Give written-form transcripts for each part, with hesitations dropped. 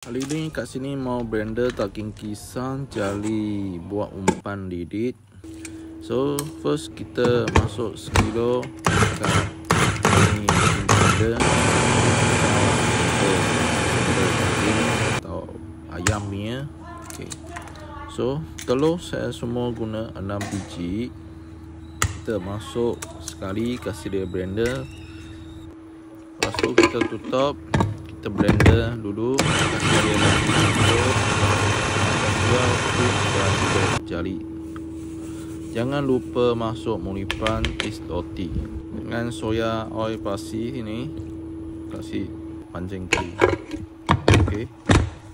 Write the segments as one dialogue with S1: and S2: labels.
S1: Kali ini kat sini mau blender daging kisang jali buat umpan lilit. So first kita masuk sekilo kat ini blender daging atau ayam punya. Okay. So telur saya semua guna 6 biji. Kita masuk sekali kasih dia blender. Lepas tu kita tutup. Kita blender dulu, kasih dia lagi untuk jali. Jangan lupa masuk muripan roti dengan soya oil pasi ini, kasih pancing kiri. Okey,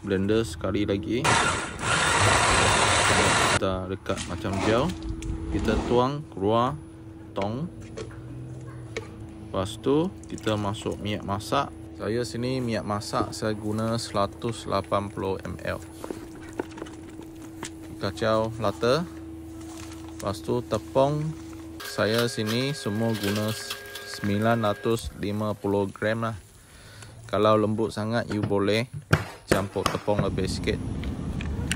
S1: blender sekali lagi. Kita dekat macam gel, kita tuang keluar tong. Lepas tu kita masuk minyak masak. Saya sini minyak masak saya guna 180 ml. Kacau rata. Lepas tu tepung saya sini semua guna 950 gram lah. Kalau lembut sangat you boleh campur tepung lebih sikit.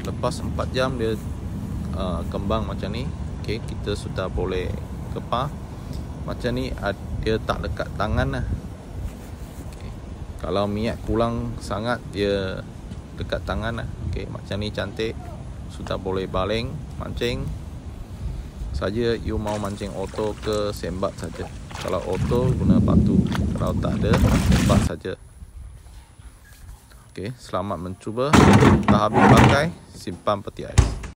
S1: Lepas 4 jam dia kembang macam ni. Okay, kita sudah boleh kepah. Macam ni dia tak dekat tangan lah. Kalau minyak kurang sangat dia dekat tangan lah. Okay, macam ni cantik. Sudah boleh baling, mancing. Saja you mau mancing auto ke sembat saja. Kalau auto guna batu, kalau tak ada sembat saja. Okay, selamat mencuba. Dah habis pakai, simpan peti ais.